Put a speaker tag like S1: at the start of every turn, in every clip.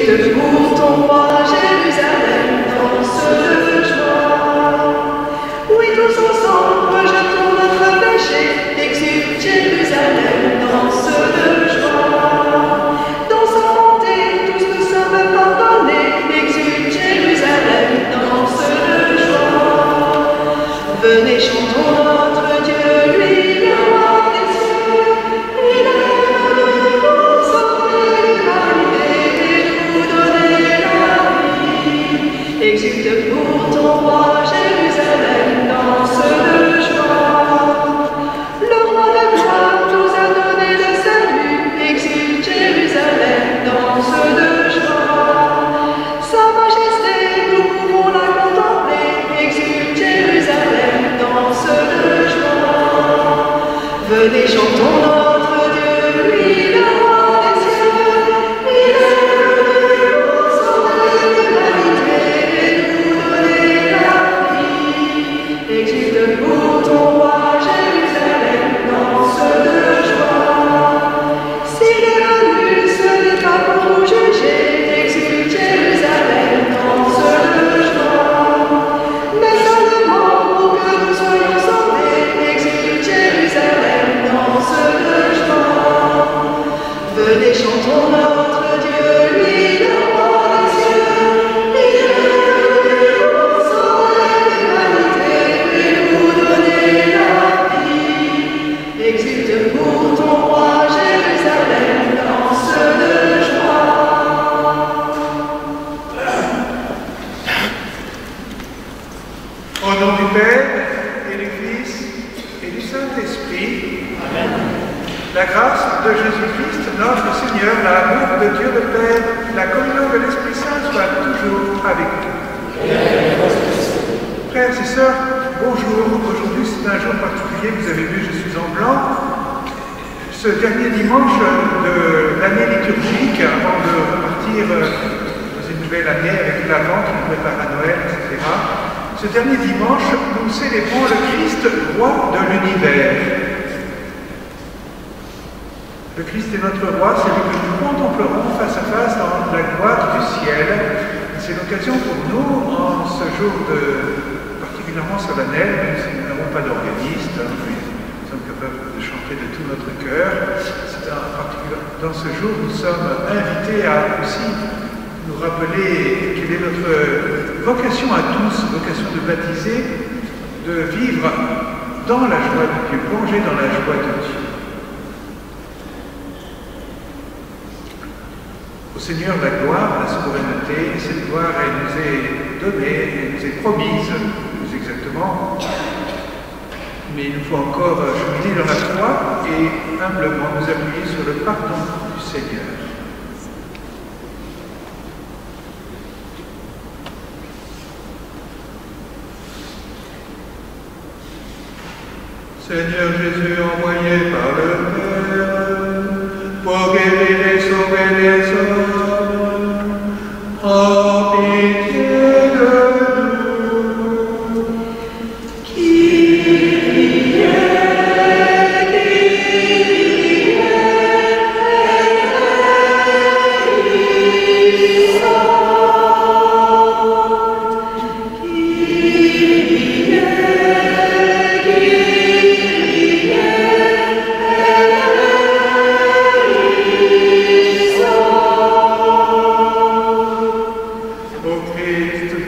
S1: Exulte pour ton roi Jérusalem, danse de joie. Oui, tous ensemble, rejetons notre péché. Exulte Jérusalem, danse de joie. Dans sa bonté, tous nous sommes pardonnés. Exulte Jérusalem, danse de joie. Venez, chantons notre Dieu, lui, le roi des cieux. Il est pour sauver l'humanité et nous donner la vie. Exulte pour ton roi Jérusalem, danse de joie. Le roi de gloire nous a donné le salut. Exulte Jérusalem, danse de joie. Sa majesté, nous pouvons la contempler. Exulte Jérusalem, danse de joie. Venez, chantons notre Dieu, lui, le roi des cieux. Il est venu pour sauver l'humanité et nous donner la vie. Exulte pour ton roi Jérusalem, danse de joie. S'il est venu, ce n'est pas pour nous juger. Exulte Jérusalem, danse de joie. Mais seulement pour que nous soyons sauvés. Exulte Jérusalem, danse de joie. Venez, chantons notre Dieu, lui, le roi des cieux. Il est venu pour sauver l'humanité et nous donner la vie. Exulte pour ton roi Jérusalem, danse de joie.
S2: Au nom du Père, et du Fils, et du Saint-Esprit, Amen. La grâce de Jésus-Christ, notre Seigneur, l'amour de Dieu le Père, la communion de l'Esprit Saint soit toujours avec vous. Frères et sœurs, bonjour. Aujourd'hui, c'est un jour particulier. Vous avez vu, je suis en blanc. Ce dernier dimanche de l'année liturgique, avant de repartir dans une nouvelle année avec l'Avent qui nous prépare à Noël, etc. Ce dernier dimanche, nous célébrons le Christ, roi de l'univers. Le Christ est notre roi, c'est lui que nous contemplerons face à face dans la gloire du ciel. C'est l'occasion pour nous, en ce jour particulièrement solennel, même si nous n'avons pas d'organiste, nous sommes capables de chanter de tout notre cœur. Dans ce jour, nous sommes invités à aussi nous rappeler quelle est notre vocation à tous, vocation de baptiser, de vivre dans la joie de Dieu, plonger dans la joie de Dieu. Au Seigneur la gloire, la souveraineté, cette gloire, elle nous est donnée, elle nous est promise, plus exactement, mais il nous faut encore cheminer dans la foi et humblement nous appuyer sur le pardon du Seigneur. Seigneur Jésus, envoyé par le Père, pour guérir et sauver les hommes, prends pitié de nous. Kyrie,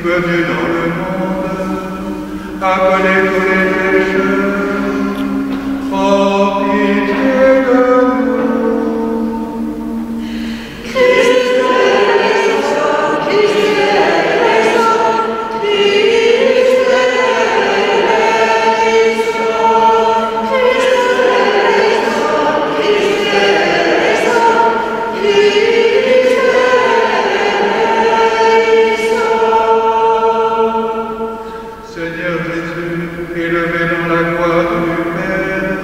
S2: venu dans le monde, appelez tous les pécheurs, prends pitié de nous. Christ est résistant, Christ est résistant, Christ est résistant, Christ est résistant, Christ est résistant, Christ Seigneur Jésus, élevé dans la gloire du Père,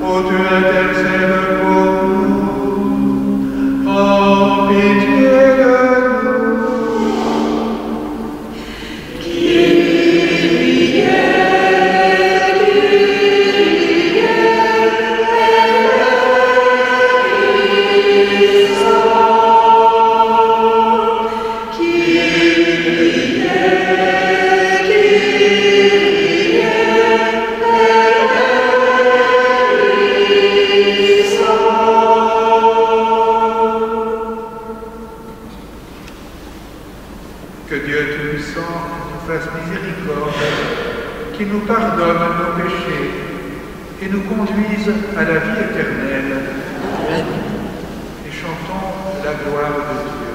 S2: ô tu intercèdes pour nous, prends pitié de nous. Kyrie, Kyrie, qui nous pardonne nos péchés et nous conduise à la vie éternelle.
S3: Amen.
S2: Et chantons la gloire de Dieu.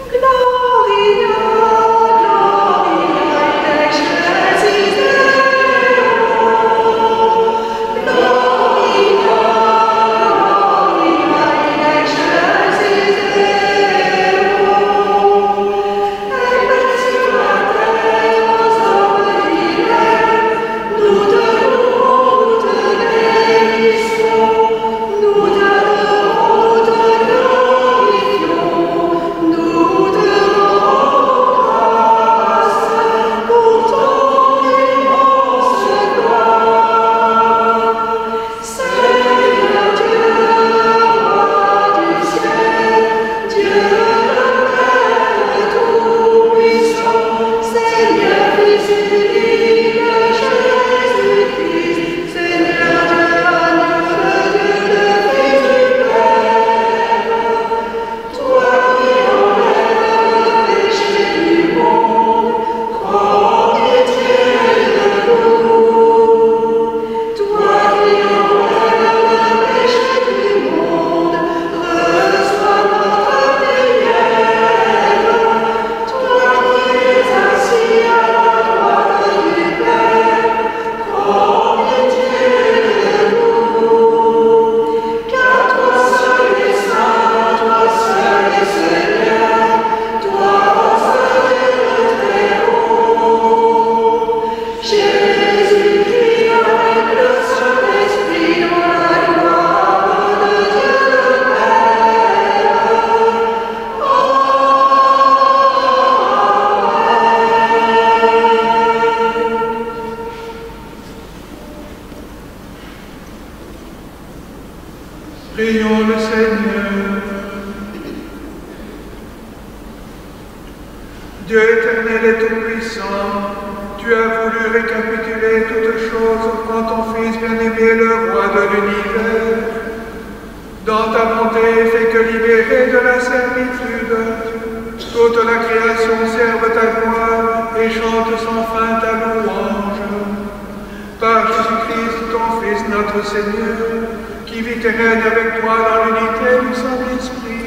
S1: Gloria, Gloria in excelsis Deo. Gloria, Gloria in excelsis Deo. Et per terras omnibus nous te louons, nous te bénissons, nous te louons, te glorifions, nous te rendons grâce pour ton immense gloire. Seigneur Dieu, roi du ciel, Dieu le Père tout-puissant, Seigneur Fils unique, Jésus-Christ, Seigneur Dieu, agneau de Dieu, le Fils du Père, toi qui enlèves le péché du monde, prends pitié de nous. Toi qui enlèves le péché du monde, reçois notre prière. Toi qui es assis à la droite du Père, prends pitié de nous. Car toi seul est saint, toi seul est Seigneur, toi seul est le Très-Haut. Jésus-Christ avec le Saint-Esprit dans la gloire de Dieu le Père.
S2: Prions le Seigneur. Dieu éternel et tout-puissant, tu as voulu récapituler toutes choses quand ton Fils bien-aimé, le roi de l'univers, dans ta bonté, fais que libéré de la servitude, toute la création serve ta gloire et chante sans fin ta louange. Par Jésus-Christ, ton Fils, notre Seigneur, qui vit et règne avec toi dans l'unité du Saint-Esprit,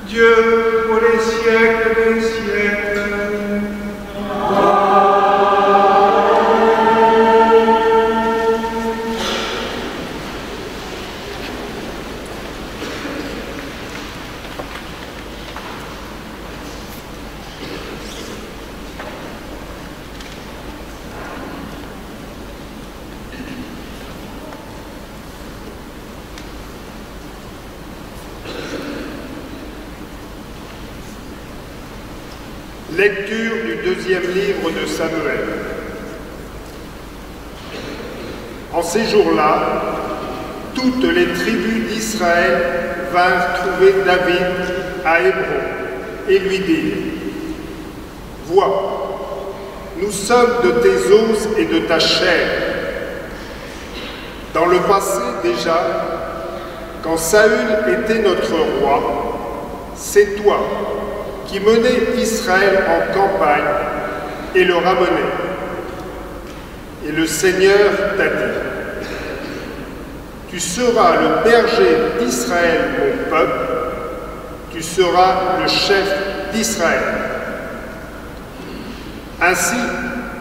S2: Dieu pour les siècles des siècles.
S4: Lecture du deuxième livre de Samuel. En ces jours-là, toutes les tribus d'Israël vinrent trouver David à Hébron et lui dirent : « Vois, nous sommes de tes os et de ta chair. Dans le passé déjà, quand Saül était notre roi, c'est toi qui menait Israël en campagne et le ramenait. Et le Seigneur t'a dit : tu seras le berger d'Israël, mon peuple, tu seras le chef d'Israël. Ainsi,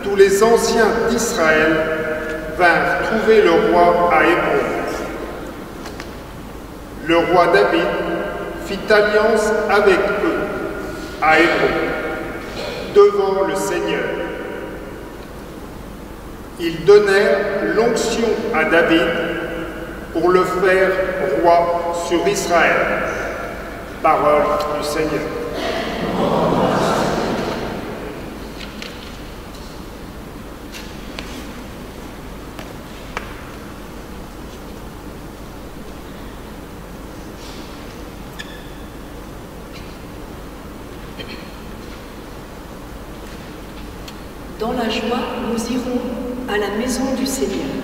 S4: tous les anciens d'Israël vinrent trouver le roi à Hébron. Le roi David fit alliance avec eux à Hébron, devant le Seigneur. Ils donnèrent l'onction à David pour le faire roi sur Israël. Parole du Seigneur.
S5: Dans la joie, nous irons à la maison du Seigneur.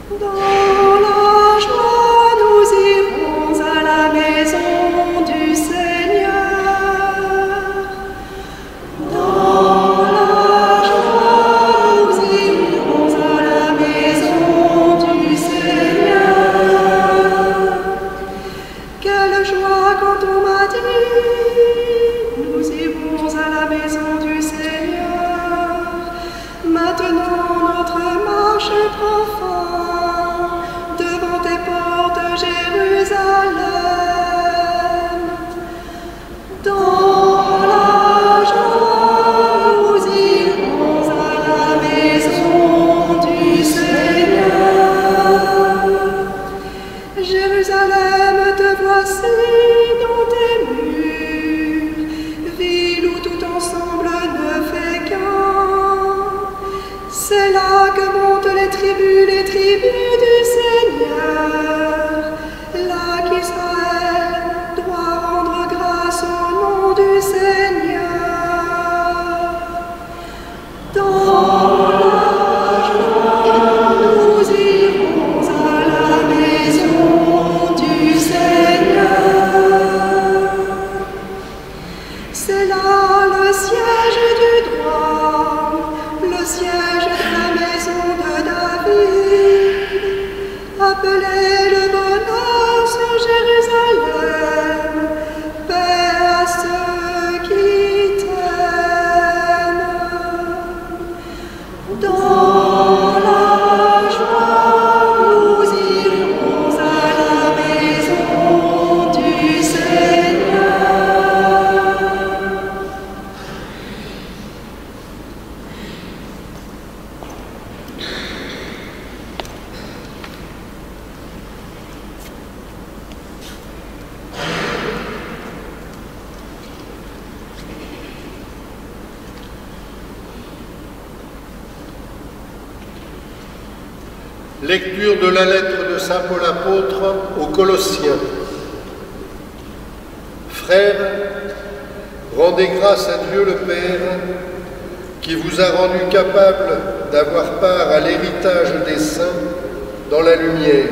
S1: Dans la joie, nous irons à la maison du Seigneur. Dans la prends fin devant tes portes, Jérusalem. Dans la joie, nous irons à la maison du Seigneur. Jérusalem, te voici dans tes murs, ville où tout ensemble ne fait qu'un. C'est là que montent les tribus du Seigneur, là qu'Israël doit rendre grâce au nom du Seigneur. Dans la joie, nous irons à la maison du Seigneur. C'est là le siège du droit, le siège de la maison de David. Appelez le bonheur sur Jérusalem, paix à ceux qui t'aiment. Dans la joie, nous irons à la maison du Seigneur.
S3: Lecture de la lettre de saint Paul apôtre aux Colossiens. Frères, rendez grâce à Dieu le Père, qui vous a rendu capable d'avoir part à l'héritage des saints dans la lumière.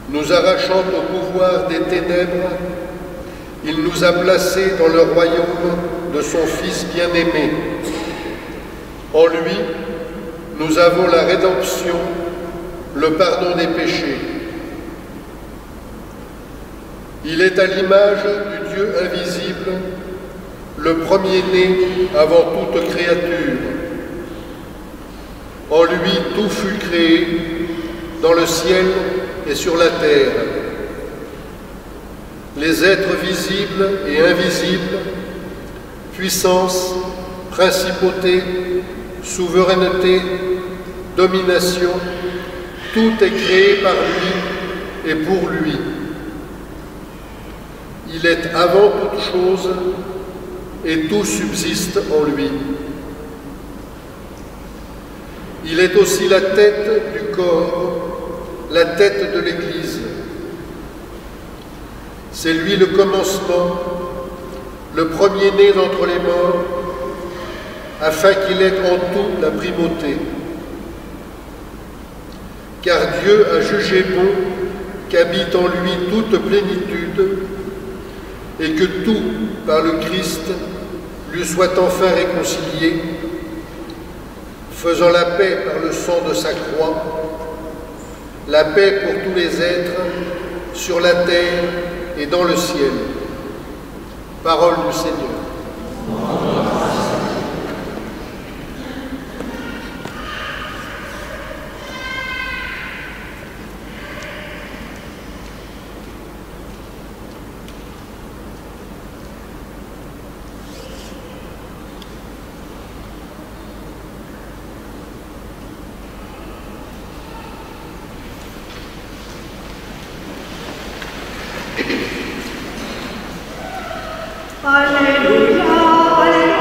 S3: Nous arrachant au pouvoir des ténèbres, il nous a placés dans le royaume de son Fils bien-aimé. En lui, nous avons la rédemption, le pardon des péchés. Il est à l'image du Dieu invisible, le premier-né avant toute créature. En lui, tout fut créé, dans le ciel et sur la terre. Les êtres visibles et invisibles, puissance, principauté, souveraineté, domination, tout est créé par lui et pour lui. Il est avant toute chose et tout subsiste en lui. Il est aussi la tête du corps, la tête de l'Église. C'est lui le commencement, le premier-né d'entre les morts, afin qu'il ait en tout la primauté. Car Dieu a jugé bon qu'habite en lui toute plénitude et que tout, par le Christ, lui soit enfin réconcilié, faisant la paix par le sang de sa croix, la paix pour tous les êtres, sur la terre et dans le ciel. Parole du Seigneur.
S1: Alléluia, Alléluia.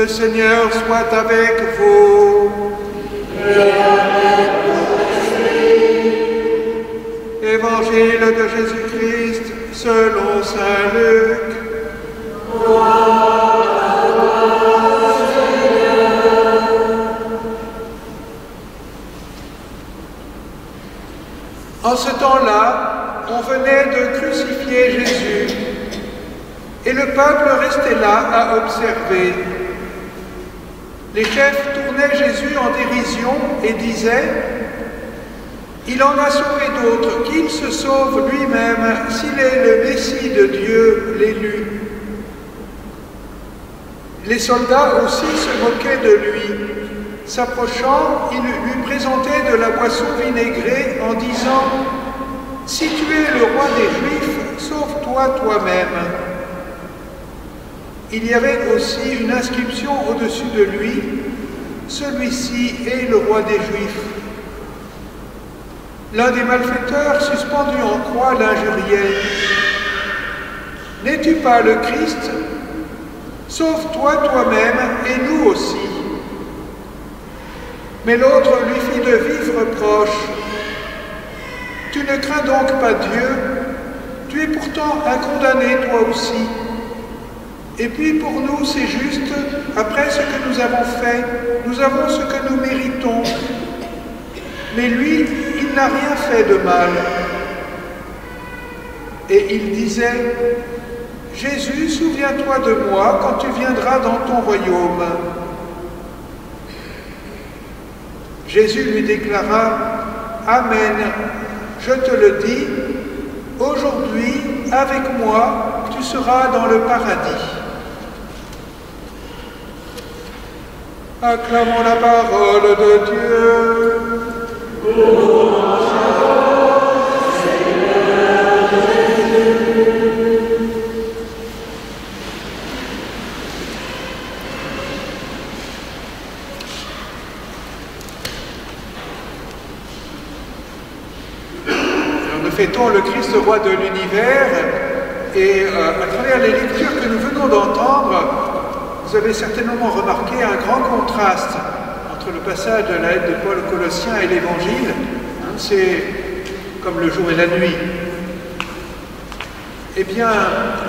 S2: Le Seigneur soit avec vous. Évangile de Jésus-Christ selon saint Luc. En ce temps-là, on venait de crucifier Jésus, et le peuple restait là à observer. Les chefs tournaient Jésus en dérision et disaient « Il en a sauvé d'autres, qu'il se sauve lui-même s'il est le Messie de Dieu, l'élu. » Les soldats aussi se moquaient de lui. S'approchant, ils lui présentaient de la boisson vinaigrée en disant « Si tu es le roi des Juifs, sauve-toi toi-même. » Il y avait aussi une inscription au-dessus de lui « Celui-ci est le roi des Juifs. » L'un des malfaiteurs, suspendu en croix, l'injuriait. « N'es-tu pas le Christ? Sauve-toi toi-même et nous aussi. » Mais l'autre lui fit de vifs reproches. « Tu ne crains donc pas Dieu? Tu es pourtant un condamné toi aussi. Et puis pour nous c'est juste, après ce que nous avons fait, nous avons ce que nous méritons. Mais lui, il n'a rien fait de mal. » Et il disait « Jésus, souviens-toi de moi quand tu viendras dans ton royaume. » Jésus lui déclara « Amen, je te le dis, aujourd'hui, avec moi, tu seras dans le paradis. » Acclamons la parole de Dieu. Nous fêtons le Christ roi de l'univers et à travers les lectures que nous venons d'entendre, vous avez certainement remarqué un grand contraste entre le passage de la lettre de Paul aux Colossiens et l'Évangile. C'est comme le jour et la nuit. Eh bien,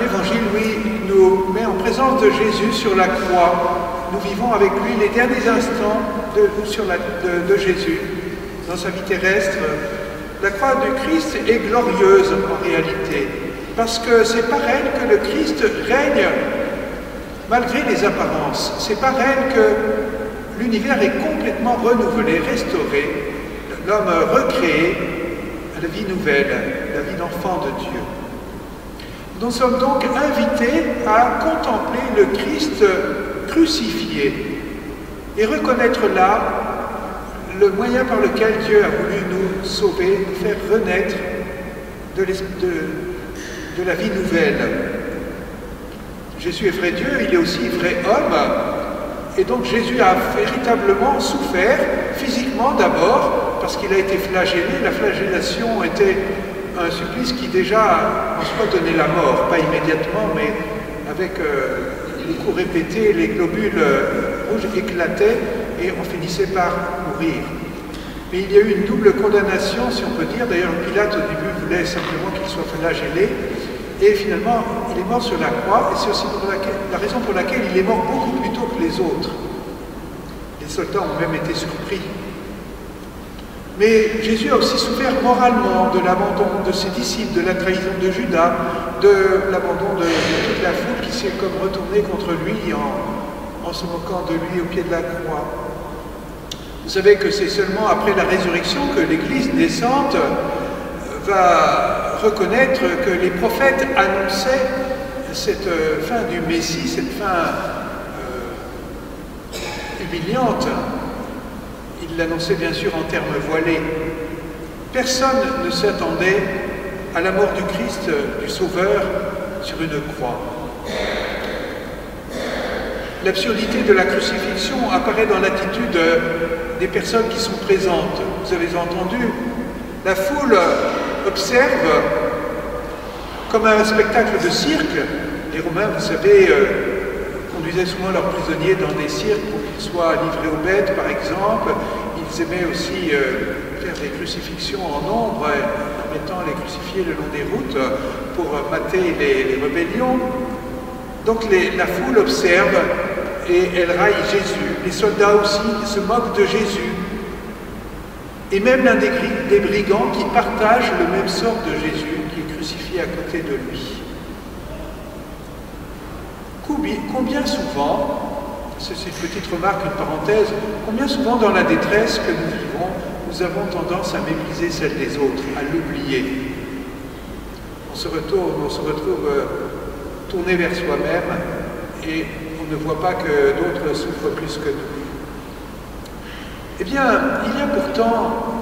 S2: l'Évangile, lui, nous met en présence de Jésus sur la croix. Nous vivons avec lui les derniers instants de Jésus dans sa vie terrestre. La croix du Christ est glorieuse en réalité, parce que c'est par elle que le Christ règne malgré les apparences. C'est par elle que l'univers est complètement renouvelé, restauré, l'homme recréé à la vie nouvelle, la vie d'enfant de Dieu. Nous sommes donc invités à contempler le Christ crucifié et reconnaître là le moyen par lequel Dieu a voulu nous sauver, nous faire renaître de la vie nouvelle. Jésus est vrai Dieu, il est aussi vrai homme, et donc Jésus a véritablement souffert, physiquement d'abord, parce qu'il a été flagellé. La flagellation était un supplice qui déjà en soi donnait la mort, pas immédiatement, mais avec les coups répétés, les globules rouges éclataient et on finissait par mourir. Mais il y a eu une double condamnation, si on peut dire. D'ailleurs, Pilate au début voulait simplement qu'il soit flagellé, et finalement il est mort sur la croix, et c'est aussi la raison pour laquelle il est mort beaucoup plus tôt que les autres. Les soldats ont même été surpris. Mais Jésus a aussi souffert moralement de l'abandon de ses disciples, de la trahison de Judas, de l'abandon de toute la foule qui s'est comme retournée contre lui en se moquant de lui au pied de la croix. Vous savez que c'est seulement après la résurrection que l'Église naissante va reconnaître que les prophètes annonçaient cette fin du Messie, cette fin humiliante. Ils l'annonçaient bien sûr en termes voilés. Personne ne s'attendait à la mort du Christ, du Sauveur, sur une croix. L'absurdité de la crucifixion apparaît dans l'attitude des personnes qui sont présentes. Vous avez entendu, la foule observe comme un spectacle de cirque. Les Romains, vous savez, conduisaient souvent leurs prisonniers dans des cirques pour qu'ils soient livrés aux bêtes, par exemple. Ils aimaient aussi faire des crucifixions en nombre, en mettant les crucifiés le long des routes pour mater les rébellions. Donc la foule observe et elle raille Jésus. Les soldats aussi se moquent de Jésus. Et même l'un des brigands qui partage le même sort de Jésus, qui est crucifié à côté de lui. Combien souvent, c'est une petite remarque, une parenthèse, combien souvent dans la détresse que nous vivons, nous avons tendance à mépriser celle des autres, à l'oublier. On se retrouve tourné vers soi-même et on ne voit pas que d'autres souffrent plus que nous. Eh bien, il y a pourtant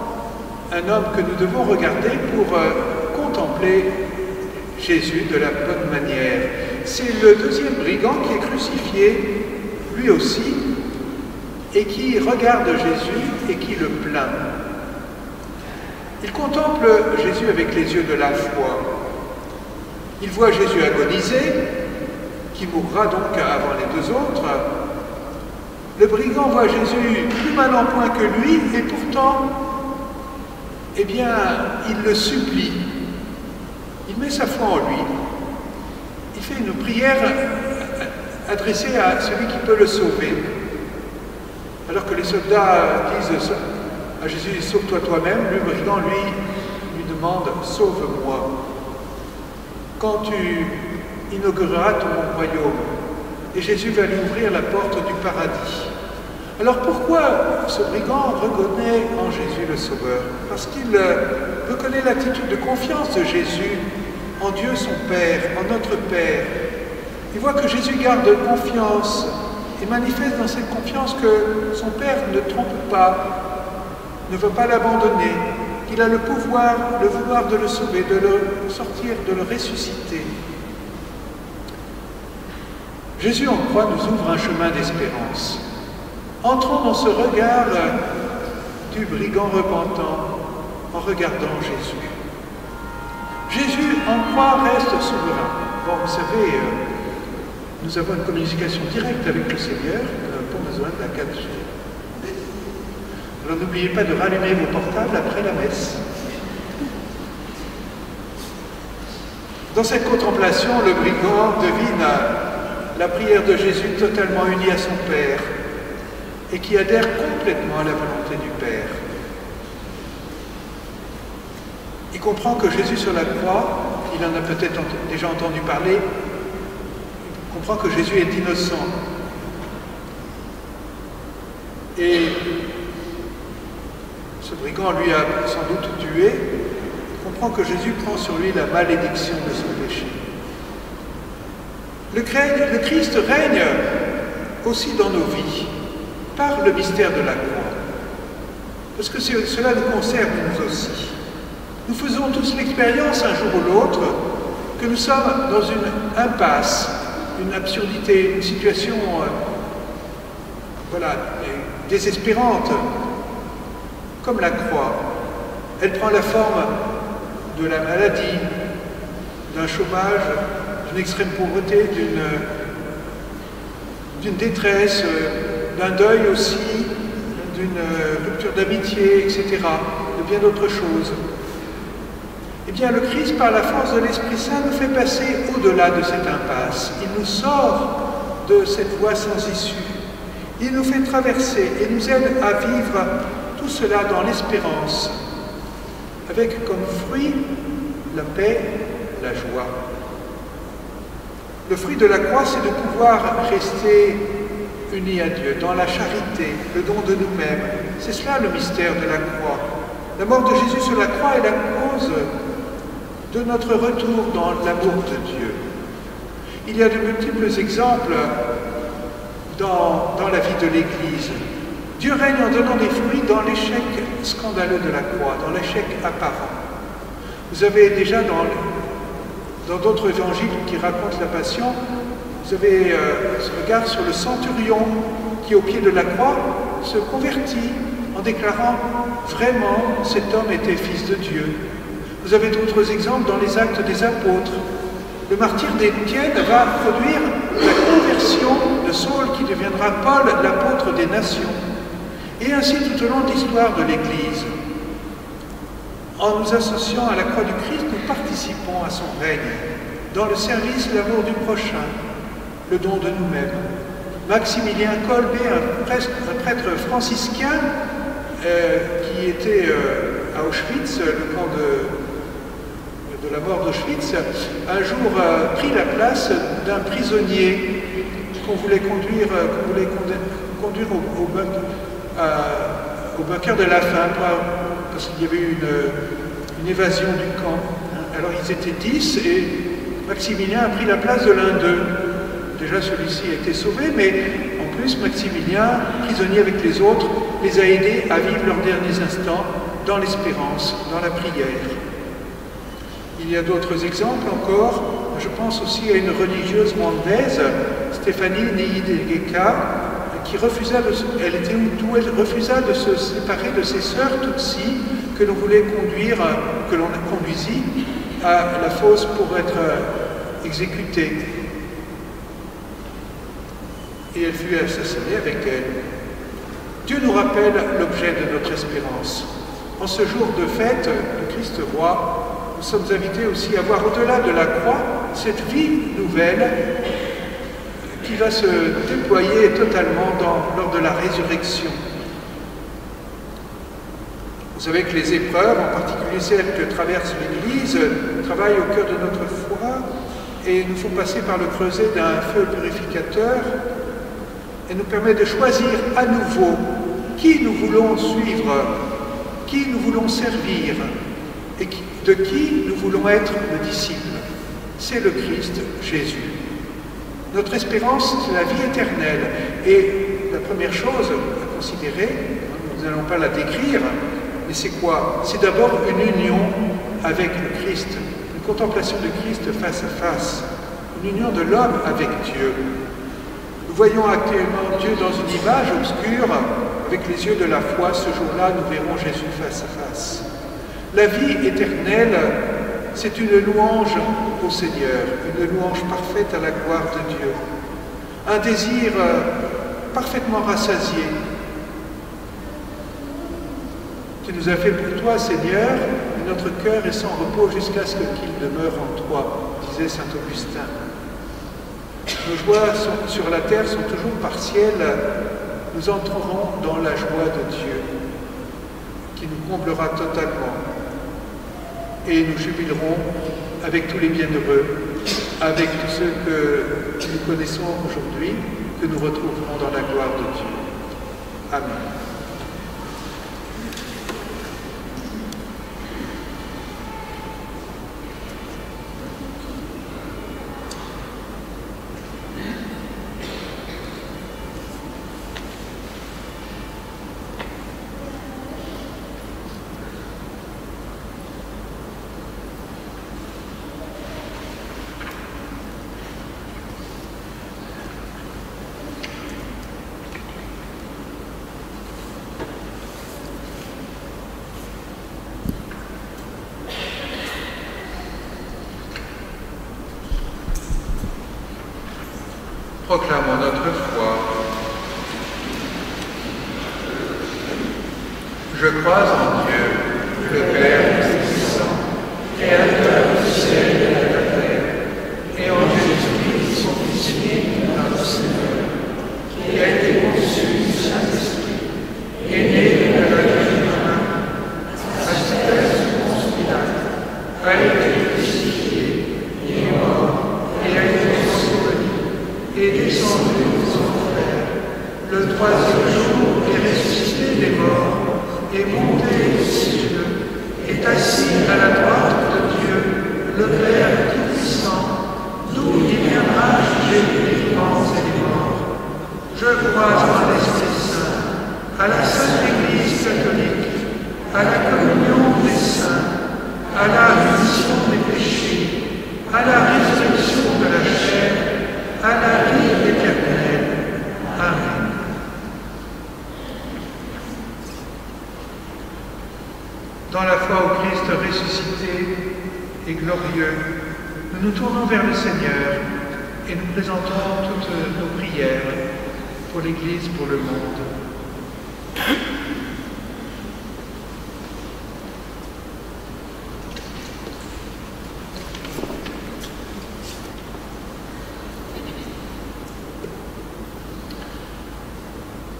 S2: un homme que nous devons regarder pour contempler Jésus de la bonne manière. C'est le deuxième brigand qui est crucifié, lui aussi, et qui regarde Jésus et qui le plaint. Il contemple Jésus avec les yeux de la foi. Il voit Jésus agoniser, qui mourra donc avant les deux autres. Le brigand voit Jésus plus mal en point que lui, et pourtant, eh bien, il le supplie. Il met sa foi en lui. Il fait une prière adressée à celui qui peut le sauver. Alors que les soldats disent à Jésus, sauve-toi toi-même, le brigand, lui demande, sauve-moi. Quand tu inaugureras ton royaume, et Jésus va lui ouvrir la porte du paradis. Alors pourquoi ce brigand reconnaît en Jésus le Sauveur? Parce qu'il reconnaît l'attitude de confiance de Jésus en Dieu son Père, en notre Père. Il voit que Jésus garde confiance et manifeste dans cette confiance que son Père ne trompe pas, ne veut pas l'abandonner, qu'il a le vouloir de le sauver, de le sortir, de le ressusciter. Jésus en croix nous ouvre un chemin d'espérance. Entrons dans ce regard du brigand repentant en regardant Jésus. Jésus en croix reste souverain. Bon, vous savez, nous avons une communication directe avec le Seigneur, nous n'avons pas besoin de la 4G. Alors n'oubliez pas de rallumer vos portables après la messe. Dans cette contemplation, le brigand devine la prière de Jésus totalement unie à son Père et qui adhère complètement à la volonté du Père. Il comprend que Jésus sur la croix, il en a peut-être déjà entendu parler, il comprend que Jésus est innocent. Et ce brigand, lui, a sans doute tué, il comprend que Jésus prend sur lui la malédiction de son péché. Le Christ règne aussi dans nos vies, par le mystère de la croix. Parce que cela nous concerne nous aussi. Nous faisons tous l'expérience, un jour ou l'autre, que nous sommes dans une impasse, une absurdité, une situation désespérante, comme la croix. Elle prend la forme de la maladie, d'un chômage, d'une extrême pauvreté, d'une détresse, d'un deuil aussi, d'une rupture d'amitié, etc., de bien d'autres choses. Eh bien, le Christ, par la force de l'Esprit Saint, nous fait passer au-delà de cette impasse. Il nous sort de cette voie sans issue. Il nous fait traverser et nous aide à vivre tout cela dans l'espérance, avec comme fruit la paix, la joie. Le fruit de la croix, c'est de pouvoir rester unis à Dieu, dans la charité, le don de nous-mêmes. C'est cela le mystère de la croix. La mort de Jésus sur la croix est la cause de notre retour dans l'amour de Dieu. Il y a de multiples exemples dans la vie de l'Église. Dieu règne en donnant des fruits dans l'échec scandaleux de la croix, dans l'échec apparent. Vous avez déjà dans d'autres évangiles qui racontent la Passion, vous avez ce regard sur le centurion qui, au pied de la croix, se convertit en déclarant « Vraiment, cet homme était fils de Dieu ». Vous avez d'autres exemples dans les actes des apôtres. Le martyre d'Étienne va produire la conversion de Saul qui deviendra Paul, l'apôtre des nations. Et ainsi tout au long de l'histoire de l'Église. En nous associant à la croix du Christ, nous participons à son règne, dans le service, l'amour du prochain, le don de nous-mêmes. Maximilien Kolbe, un prêtre franciscain qui était à Auschwitz, le camp de la mort d'Auschwitz, un jour a pris la place d'un prisonnier qu'on voulait conduire au bunker de la faim, parce qu'il y avait eu une évasion du camp. Alors ils étaient 10 et Maximilien a pris la place de l'un d'eux. Déjà celui-ci a été sauvé, mais en plus Maximilien, prisonnier avec les autres, les a aidés à vivre leurs derniers instants dans l'espérance, dans la prière. Il y a d'autres exemples encore. Je pense aussi à une religieuse rwandaise, Stéphanie Niyidegeka, qui refusa de se séparer de ses sœurs Tutsi que l'on voulait conduire, que l'on conduisit à la fosse pour être exécutée. Et elle fut assassinée avec elle. Dieu nous rappelle l'objet de notre espérance. En ce jour de fête du Christ roi, nous sommes invités aussi à voir au-delà de la croix cette vie nouvelle qui va se déployer totalement lors de la résurrection. Vous savez que les épreuves, en particulier celles que traverse l'Église, travaillent au cœur de notre foi et nous font passer par le creuset d'un feu purificateur et nous permet de choisir à nouveau qui nous voulons suivre, qui nous voulons servir et de qui nous voulons être le disciple. C'est le Christ Jésus. Notre espérance, c'est la vie éternelle. Et la première chose à considérer, nous n'allons pas la décrire, mais c'est quoi? C'est d'abord une union avec le Christ, une contemplation de Christ face à face, une union de l'homme avec Dieu. Nous voyons actuellement Dieu dans une image obscure, avec les yeux de la foi. Ce jour-là, nous verrons Jésus face à face. La vie éternelle, c'est une louange au Seigneur, une louange parfaite à la gloire de Dieu. Un désir parfaitement rassasié. Tu nous as fait pour toi, Seigneur, et notre cœur est sans repos jusqu'à ce qu'il demeure en toi, disait saint Augustin. Nos joies sur la terre sont toujours partielles. Nous entrerons dans la joie de Dieu, qui nous comblera totalement. Et nous jubilerons avec tous les bienheureux, avec tous ceux que nous connaissons aujourd'hui, que nous retrouverons dans la gloire de Dieu. Amen.
S6: Proclamons notre foi. Je crois en Dieu, le Père Tout-Puissant, Créateur du ciel et de la terre, et en Jésus-Christ, son Fils unique, notre Seigneur, qui a été conçu du Saint-Esprit, est né de la Vierge Marie, assisté sous Ponce Pilate, a été crucifié, est mort et a été et descendu aux enfers. Le troisième jour est ressuscité des morts, est monté aux cieux, est assis à la droite de Dieu, le Père Tout-Puissant, d'où il viendra juger les vivants et les morts. Je crois en l'Esprit Saint, à la Sainte Église catholique, à la communion des saints, à la rémission des péchés, à la résurrection de la chair, à la vie éternelle. Amen. Dans la foi au Christ ressuscité et glorieux,
S2: nous nous tournons vers le Seigneur et nous présentons toutes nos prières pour l'Église, pour le monde.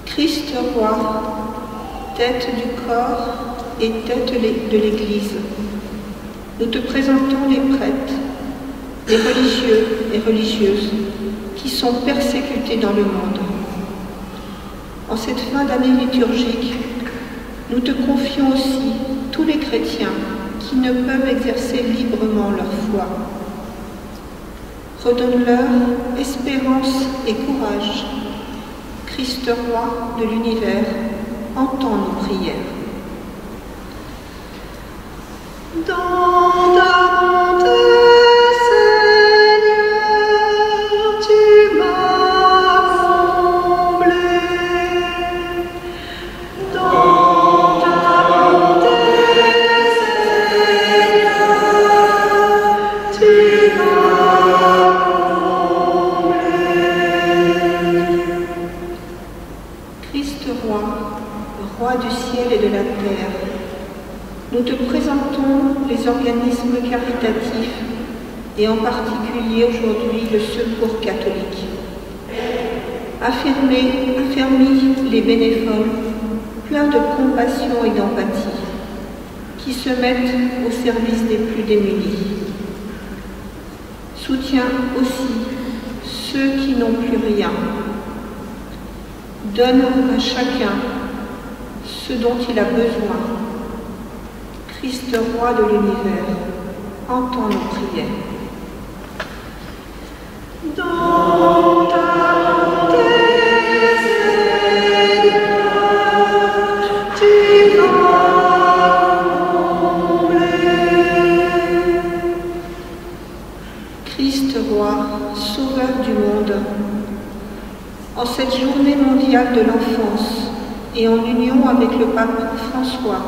S7: Christ roi, tête du corps et tête de l'Église, nous te présentons les prêtres, les religieux et religieuses qui sont persécutés dans le monde. En cette fin d'année liturgique, nous te confions aussi tous les chrétiens qui ne peuvent exercer librement leur foi. Redonne-leur espérance et courage. Christ roi de l'univers, entends nos prières.
S1: Dans ta bonté, Seigneur, tu m'as comblé. Dans ta bonté, Seigneur, tu m'as comblé.
S7: Christ roi, roi du ciel et de la terre, nous te présentons les organismes caritatifs et en particulier aujourd'hui le Secours catholique. Affermis les bénévoles, pleins de compassion et d'empathie, qui se mettent au service des plus démunis. Soutiens aussi ceux qui n'ont plus rien. Donne à chacun ce dont il a besoin. Christ roi de l'univers, entends nos prières.
S1: Dans ta bonté, Seigneur, tu m'as comblé.
S7: Christ roi, sauveur du monde, en cette journée mondiale de l'enfance et en union avec le pape François,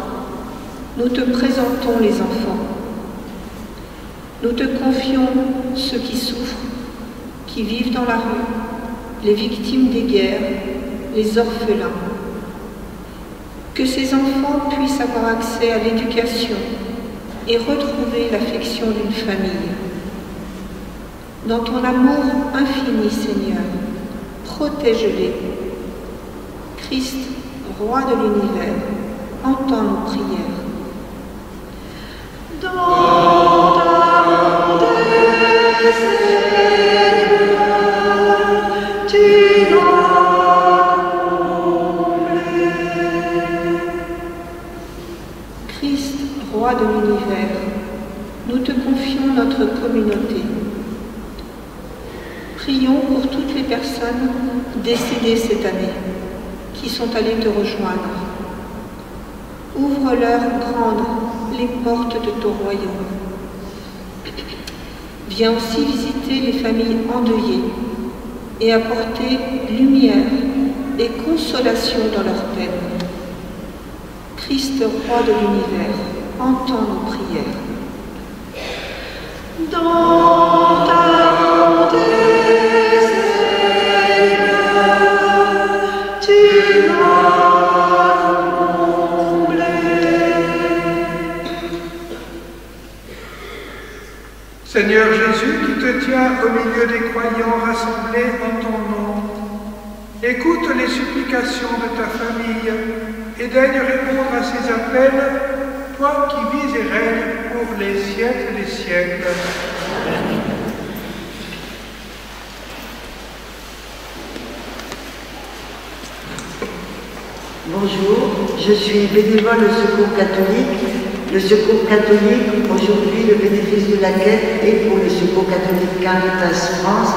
S7: nous te présentons les enfants. Nous te confions ceux qui souffrent, qui vivent dans la rue, les victimes des guerres, les orphelins. Que ces enfants puissent avoir accès à l'éducation et retrouver l'affection d'une famille. Dans ton amour infini, Seigneur, protège-les. Christ, roi de l'univers, entends nos prières.
S1: Dans ta bonté, Seigneur, tu m'as comblé.
S7: Christ, roi de l'univers, nous te confions notre communauté. Prions pour toutes les personnes décédées cette année, qui sont allées te rejoindre. Ouvre-leur grandes les portes de ton royaume. Viens aussi visiter les familles endeuillées et apporter lumière et consolation dans leurs peines. Christ, roi de l'univers, entends nos prières.
S1: Dans ta bonté, Seigneur, tu m'as comblé.
S2: Seigneur Jésus, qui te tiens au milieu des croyants rassemblés en ton nom, écoute les supplications de ta famille et daigne répondre à ces appels, toi qui vis et règnes pour les siècles des siècles.
S8: Bonjour, je suis bénévole au Secours catholique. Le Secours catholique, aujourd'hui, le bénéfice de la quête est pour le Secours catholique Caritas France,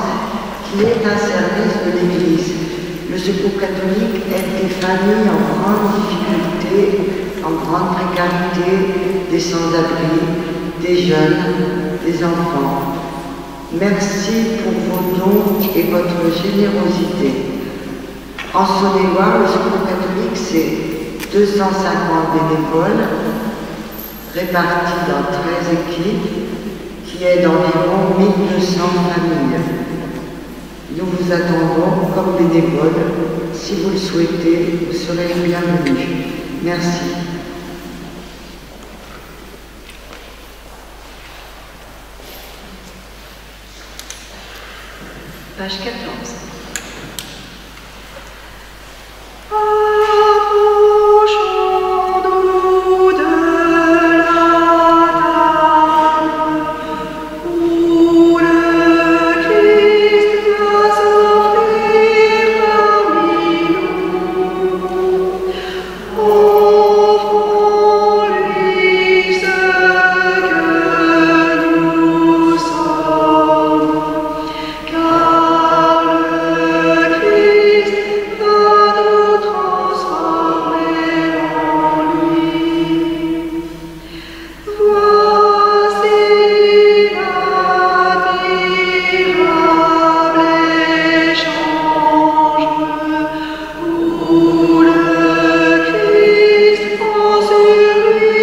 S8: qui est un service de l'Église. Le Secours catholique aide des familles en grande difficulté, en grande précarité, des sans-abri, des jeunes, des enfants. Merci pour vos dons et votre générosité. En Saône-et-Loire, le Secours catholique, c'est 250 bénévoles répartis dans 13 équipes qui qui aide environ 1200 familles. Nous vous attendons comme bénévoles. Si vous le souhaitez, vous serez bienvenus. Merci.
S5: Page 14.
S1: Approchons-nous de la table où le Christ va s'offrir parmi nous. Offrons-lui ce que nous sommes, car le Christ va nous transformer en lui. Voici l'admirable échange où le Christ prend sur lui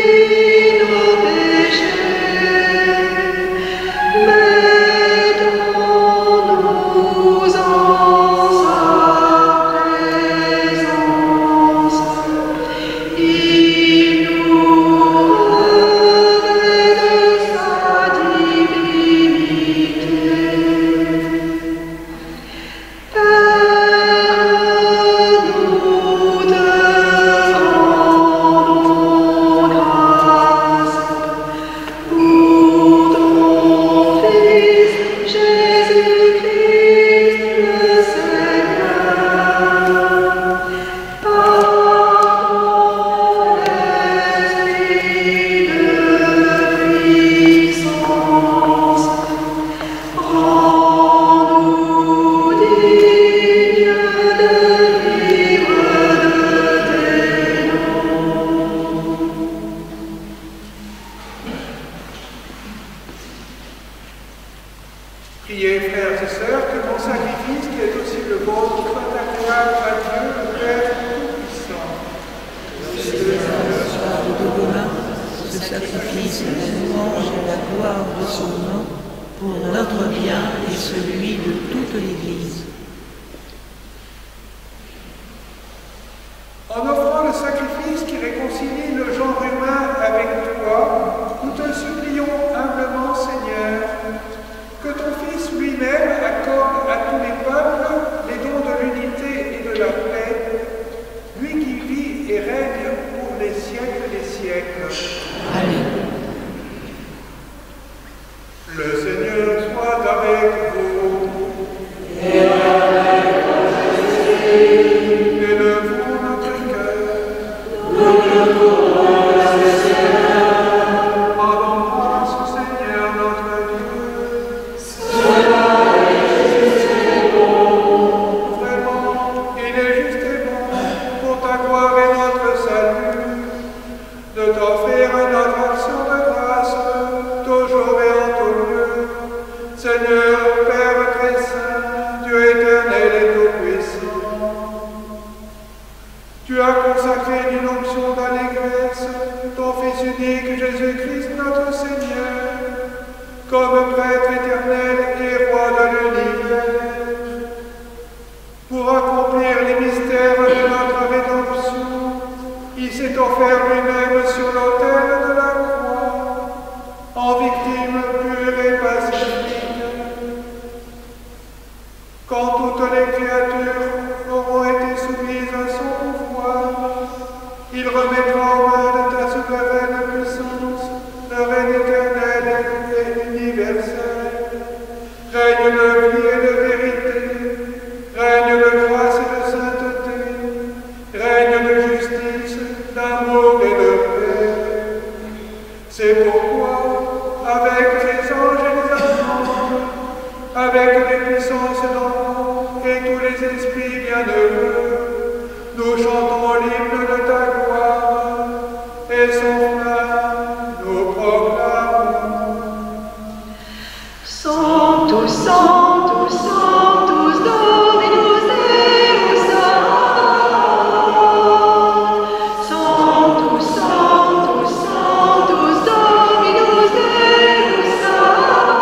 S1: nos péchés. Mettons-nous en sa présence. Il nous revêt de sa divinité. Père, nous te rendons grâce pour ton Fils Jésus-Christ le Seigneur. Par ton esprit de puissance, rends-nous dignes de vivre de tes noms.
S2: Priez, frères et sœurs, que mon sacrifice, qui est aussi le vôtre, soit agréable à Dieu, le Père Tout-Puissant.
S6: de demain, ce sacrifice, la louange et la gloire de son nom, pour notre bien et celui de toute l'Église.
S2: En offrant le sacrifice qui réconcilie le genre humain avec toi, nous te supplions humblement, Seigneur, que ton Fils lui-même accorde à tous les peuples les dons de l'unité et de la paix, lui qui vit et règne pour les siècles des siècles.
S6: Amen.
S2: Le Seigneur soit avec vous. Élevons notre cœur. Rendons grâce au Seigneur notre Dieu. Vraiment, il est juste et bon, pour ta gloire et notre salut, de t'offrir notre action de grâce, toujours et en tout lieu. Seigneur, Père très saint, Dieu éternel et tout-puissant, tu as consacré d'une onction d'allégresse ton Fils unique Jésus-Christ notre Seigneur, comme prêtre éternel et roi de l'univers. Pour accomplir les mystères de notre rédemption, il s'est offert lui-même sur l'autel de la croix, en victime pure et pacifique. Quand toutes les créatures auront été soumises à son pouvoir, il remettra aux mains de ta souveraine puissance le règne éternel et universel, règne de vie et de vérité, règne de grâce et de sainteté, règne de justice, d'amour et de paix. C'est pourquoi, avec les anges et les archanges, avec les puissances d'en haut et tous les esprits bienheureux, nous chantons l'hymne de ta gloire, et son flamme nous proclamons.
S1: Sanctus, Sanctus, Sanctus, Dominus Deus Sabaoth. Sanctus, Sanctus, Sanctus, Dominus Deus Sabaoth.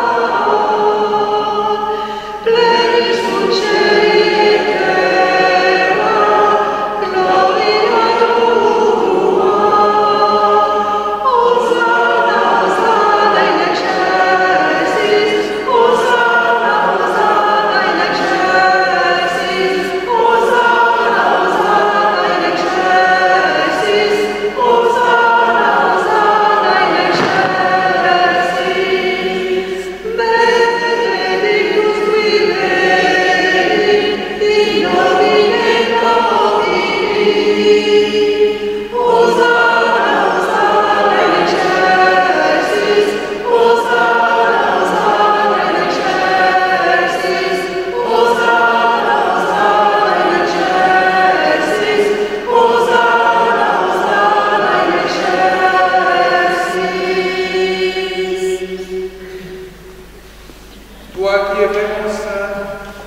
S2: Toi qui es vraiment saint,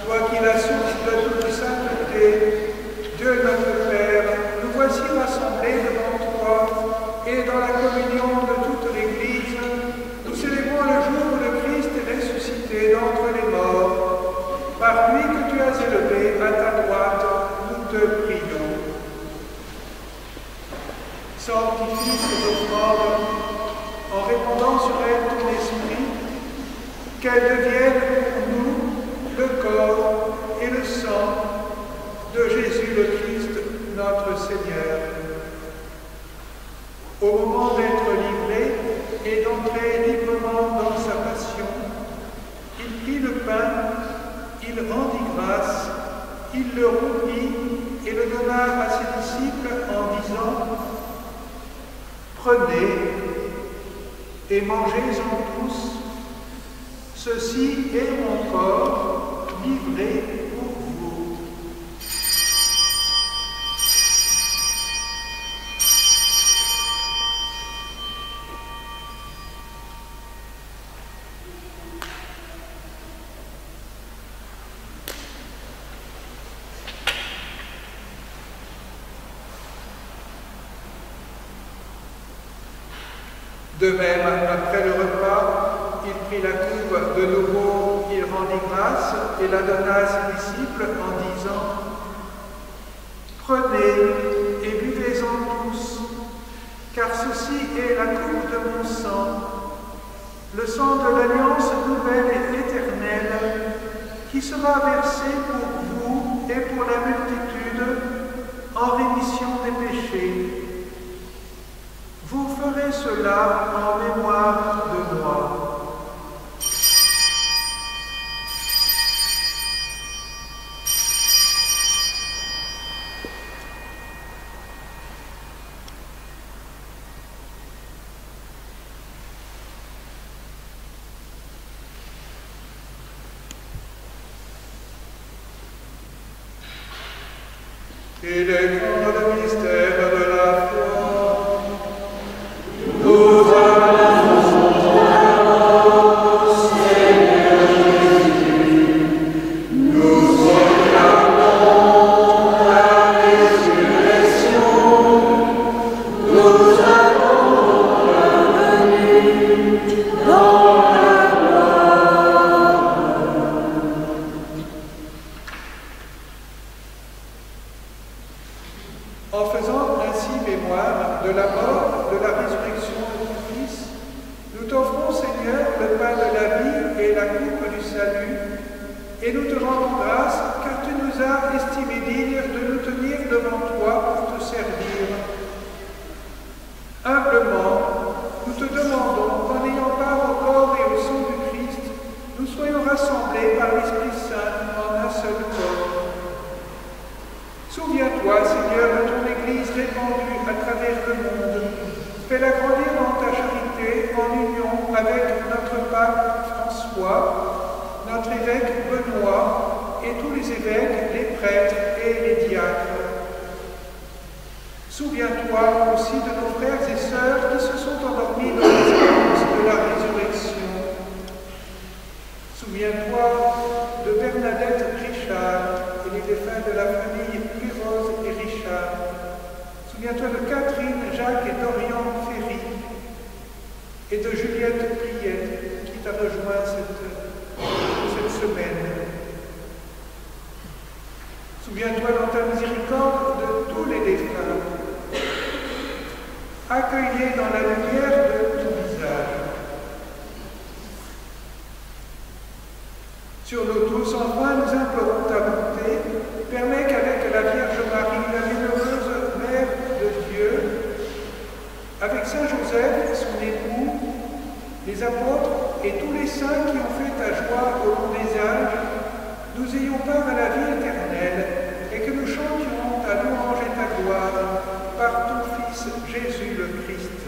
S2: toi qui es la source de toute sainteté, Dieu notre Père, nous voici rassemblés devant toi et dans la communion de toute l'Église, nous célébrons le jour où le Christ est ressuscité d'entre les morts. Par lui que tu as élevé à ta droite, nous te prions. Sanctifie ces offrandes en répandant sur elles ton esprit, qu'elles deviennent pour nous le corps et le sang de Jésus le Christ, notre Seigneur. Au moment d'être livré et d'entrer librement dans sa passion, il prit le pain, il rendit grâce, il le rompit et le donna à ses disciples en disant « Prenez et mangez-en tous, ceci est mon corps livré pour vous. » De même, après le repas, il prit la coupe de nouveau, il rendit grâce et la donna à ses disciples en disant « Prenez et buvez-en tous, car ceci est la coupe de mon sang, le sang de l'alliance nouvelle et éternelle, qui sera versé pour vous et pour la multitude en rémission des péchés. Vous ferez cela en mémoire de moi. » Et les grands mystères de la foi, nous en faisant ainsi mémoire de la mort, de la résurrection de ton Fils, nous t'offrons, Seigneur, le pain de la vie et la coupe du salut, et nous te rendons grâce, car tu nous as estimés dignes de nous tenir devant toi pour te servir. Humblement, nous te demandons qu'en ayant part au corps et au sang du Christ, nous soyons rassemblés par l'Esprit Saint en un seul corps. Souviens-toi, Seigneur, de ton Église répandue à travers le monde. Fais-la grandir dans ta charité en union avec notre pape François, notre évêque Benoît et tous les évêques, les prêtres et les diacres. Souviens-toi aussi de nos frères et sœurs qui se sont endormis dans l'espérance de la résurrection. Souviens-toi de Bernadette Richard et les défunts de la famille Rose et Richard. Souviens-toi de Catherine, Jacques et Dorian Ferry et de Juliette Priette qui t'a rejoint cette semaine. Souviens-toi dans ta miséricorde de tous les défunts. Accueillez dans la lumière de ton visage. Sur nous tous, enfin, nous implorons ta bonté. Permets qu'avec la Vierge Marie, la bienheureuse Mère de Dieu, avec Saint Joseph, son époux, les apôtres et tous les saints qui ont fait ta joie au long des âges, nous ayons part à la vie éternelle et que nous chantions ta louange et ta gloire par ton Fils Jésus le Christ.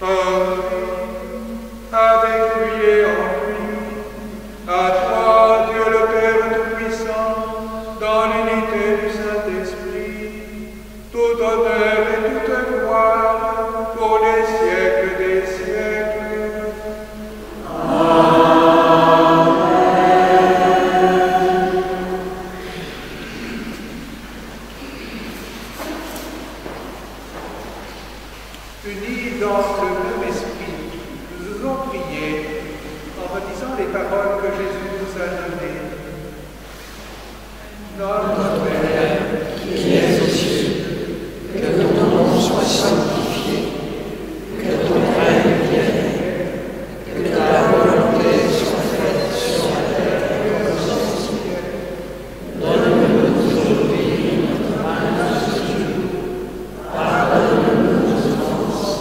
S2: Par lui, avec lui et en lui, à toi, Dieu le Père Tout-Puissant, dans l'unité du Saint-Esprit, tout honneur et toute gloire pour les siècles des siècles. disant les paroles que Jésus nous a données. Notre Père,
S6: qui es aux cieux, que ton nom soit sanctifié, que ton règne vienne, que ta volonté soit faite sur la terre comme au ciel. Donne-nous aujourd'hui notre pain de ce jour. Pardonne-nous nos offenses,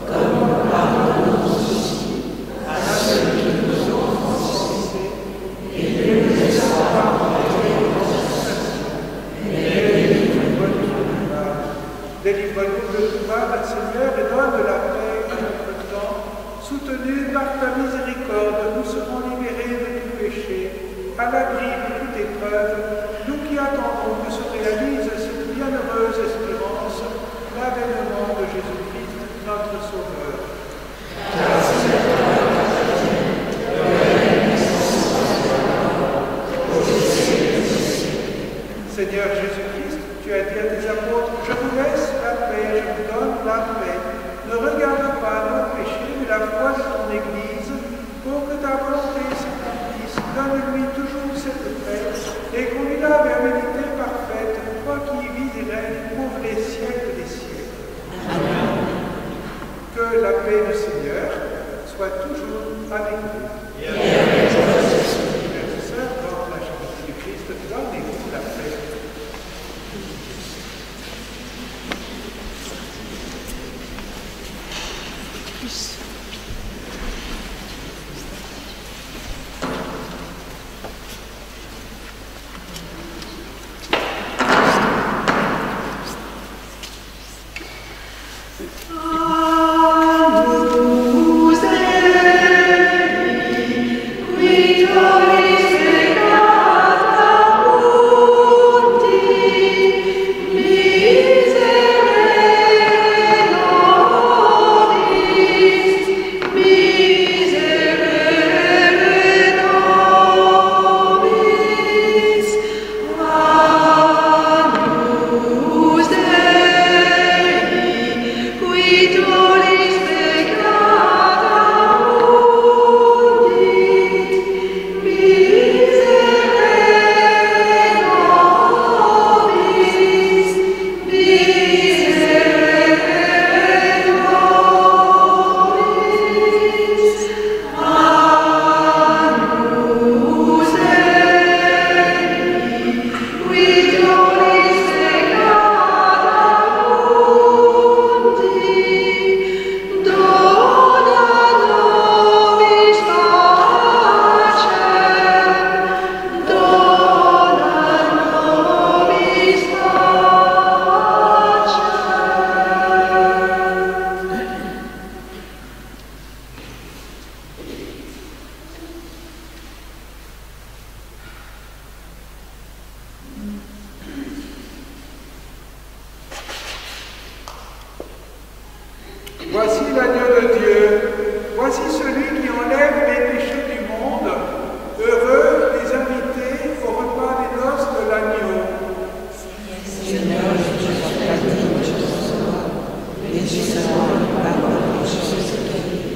S6: comme nous pardonnons aussi à ceux qui nous ont offensés, et ne nous laisse pas entrer en tentation, mais délivre-nous du mal.
S2: Délivre-nous de tout mal, Seigneur, et donne la paix à notre temps. Soutenus par ta miséricorde, nous serons libérés de tout péché, à l'abri de toute épreuve, nous qui attendons que se réalise cette bienheureuse espérance, l'avènement de Jésus-Christ, notre Sauveur. Seigneur Jésus-Christ, tu as dit à tes apôtres, je vous laisse la paix, je vous donne la paix. Ne regarde pas nos péchés, mais la foi de ton Église, pour que ta volonté s'accomplisse. Donne-lui toujours cette paix, et conduis la vers l'unité parfaite, toi qui vis et règnes pour les siècles des siècles. Amen. Que la paix du Seigneur soit toujours avec vous. Frères et sœurs, dans la charité du Christ, donnez-vous la paix. Voici l'agneau de Dieu, voici celui qui enlève les péchés du monde. Heureux les invités au repas des noces de l'agneau.
S6: Seigneur, je ne suis pas digne de ton sang, mais tu seras une parole sur ce qu'il dit.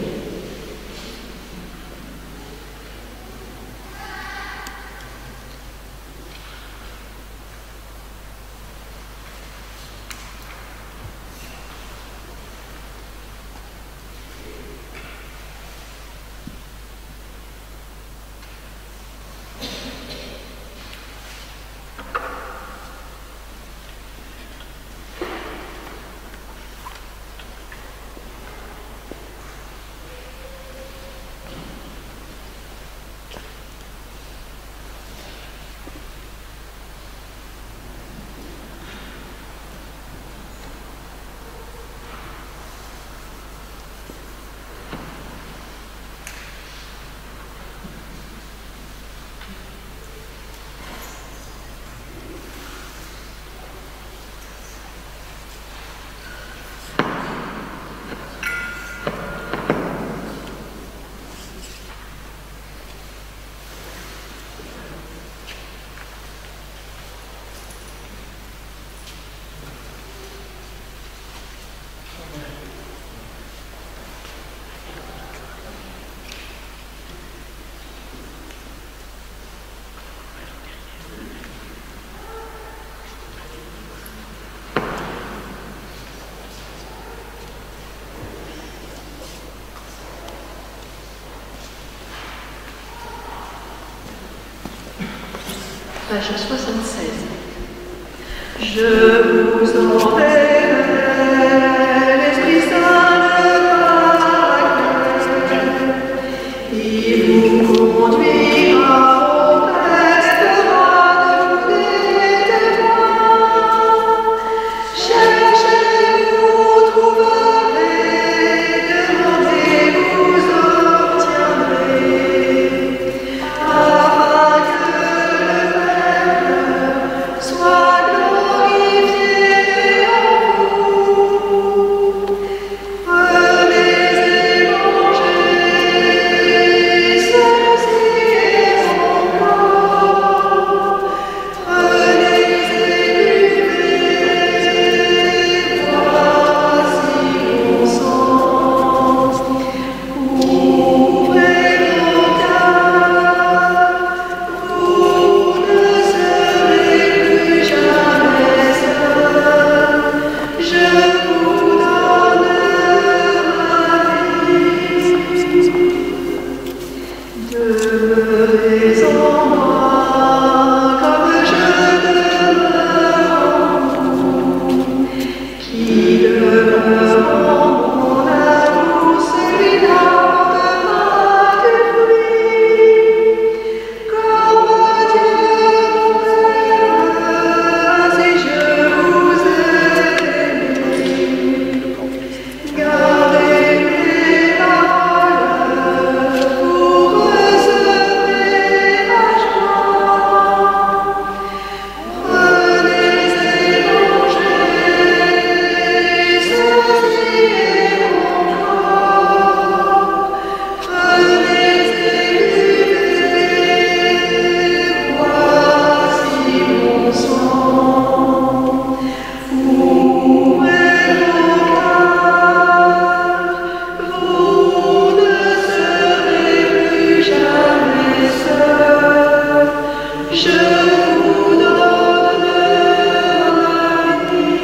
S5: page 76.
S1: Je vous enverrai l'Esprit Saint de il vous conduira au prêtera de vous des témoins. Cherchez, vous trouverez, demandez, vous obtiendrez, afin que le Père soit glorifié en vous. Prenez et mangez, ceci est mon corps. Prenez et buvez, voici mon sang. Ouvrez vos cœurs, vous ne serez plus jamais seuls. Je vous donne ma vie. Demeurez en moi comme je demeure en vous. Qui demeure en mon amour, celui-là portera du fruit. Comme Dieu mon Père, si je vous aime, gardez mes paroles, vous recevrez ma joie. Prenez et mangez, ceci est mon corps. Prenez et buvez, voici mon sang. Ouvrez vos cœurs, vous ne serez plus jamais seuls. Je vous donne ma vie.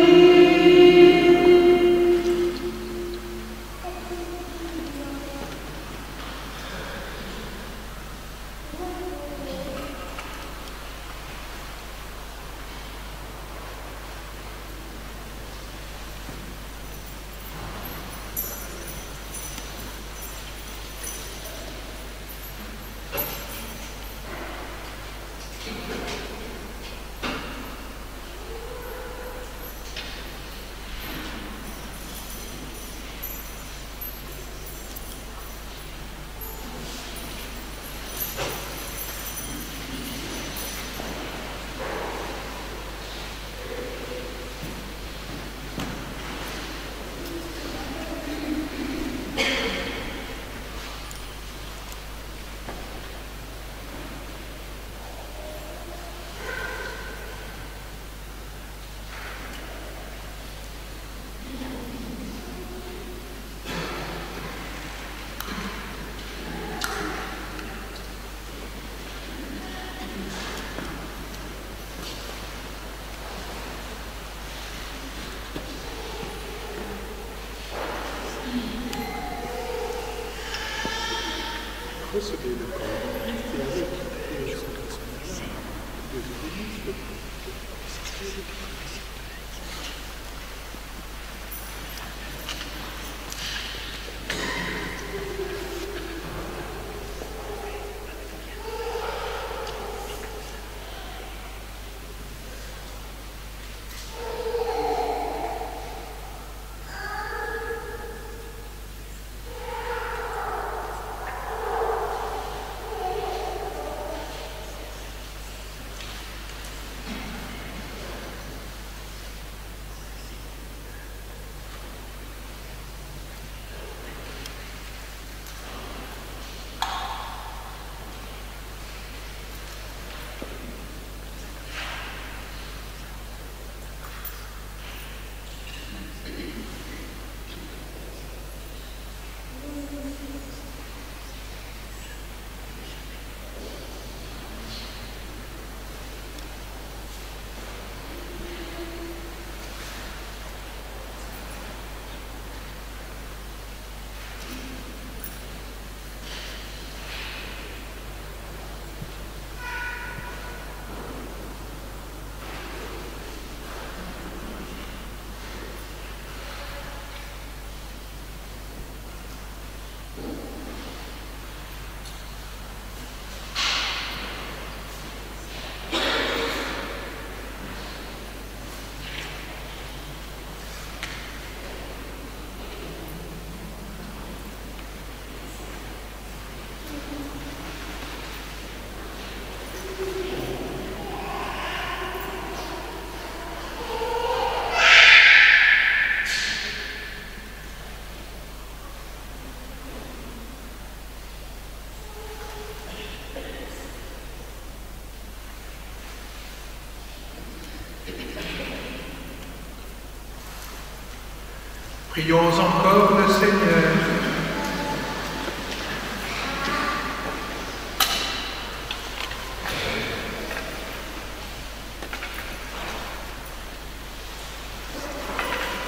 S2: Prions encore le Seigneur.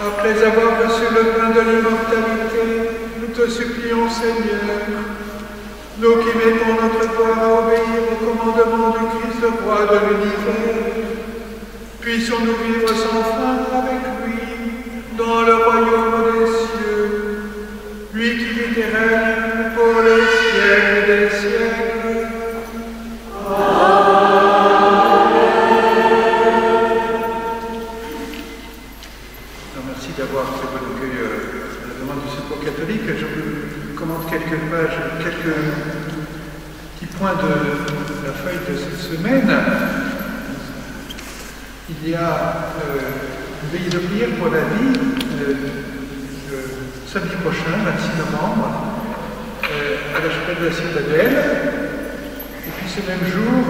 S2: Après avoir reçu le pain de l'immortalité, nous te supplions, Seigneur, nous qui mettons notre gloire à obéir au commandement du Christ, roi de l'univers, puissions-nous vivre sans fin avec lui dans le royaume des cieux, lui qui vit et règne pour les siècles des siècles. Merci d'avoir fait bon accueil à la demande du Secours catholique. Je vous commente quelques pages, quelques petits points de la feuille de cette semaine. Il y a une veillée de prière pour la vie le samedi prochain, 26 novembre, à la chapelle de la Citadelle. Et puis ce même jour,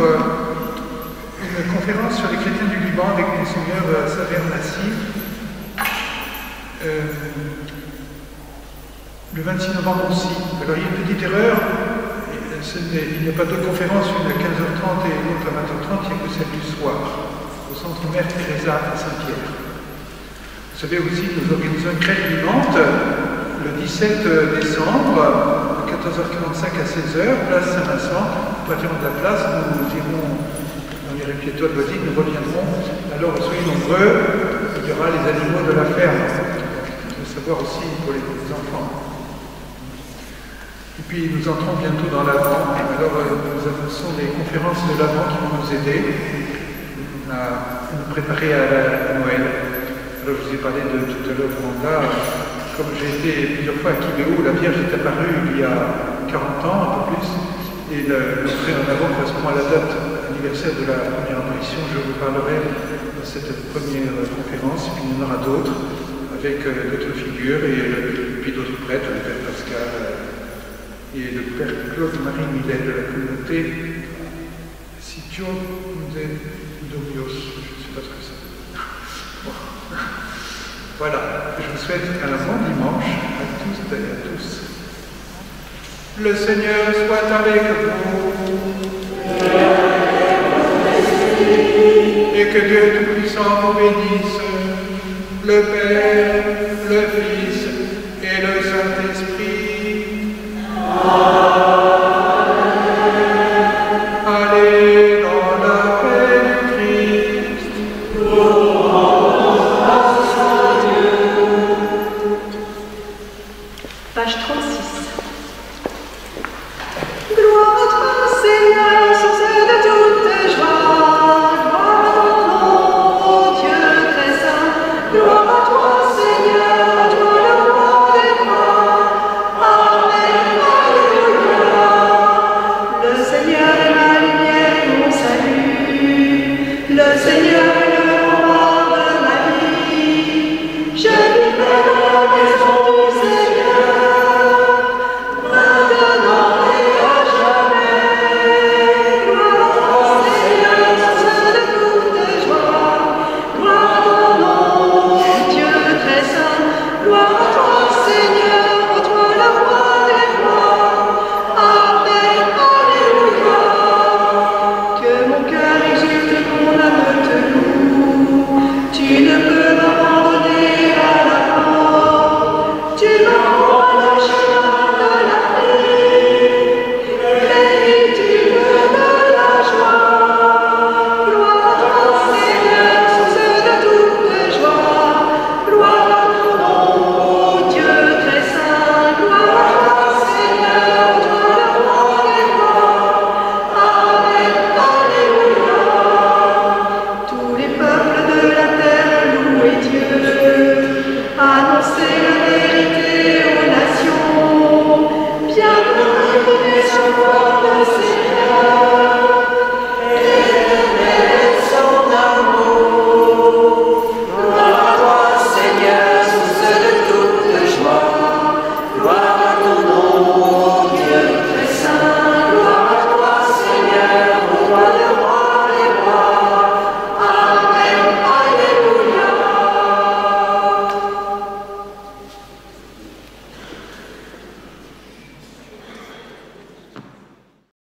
S2: une conférence sur les chrétiens du Liban avec Monseigneur Saver Nassi. Le 26 novembre aussi. Alors il y a une petite erreur, il n'y a pas deux conférences, une à 15h30 et l'autre à 20h30, il n'y a que celle du soir, au centre Mère Teresa à Saint-Pierre. Vous savez aussi que nous organisons une crèche vivante le 17 décembre, de 14h45 à 16h, place Saint-Vincent. Partir de la place, nous irons dans les rues piétonnes voisines, nous reviendrons. Alors soyez nombreux, il y aura les animaux de la ferme. Savoir aussi pour les enfants. Et puis nous entrons bientôt dans l'Avent. Alors nous avançons des conférences de l'Avent qui vont nous aider à nous préparer à Noël. Alors je vous ai parlé de tout à l'heure Rwanda. Comme j'ai été plusieurs fois à Kibeho, la Vierge est apparue il y a 40 ans, un peu plus, et l'entrée en avant correspond à la date anniversaire de la première apparition. Je vous parlerai de cette première conférence, puis il y en aura d'autres, avec d'autres figures et puis d'autres prêtres, le Père Pascal et le Père Claude-Marie Millet de la communauté Sitio de Domios. Je ne sais pas ce que c'est. Bon. Voilà, je vous souhaite un bon dimanche à tous et à tous. Le Seigneur soit avec vous. Et que Dieu Tout-Puissant vous bénisse, le Père, le Fils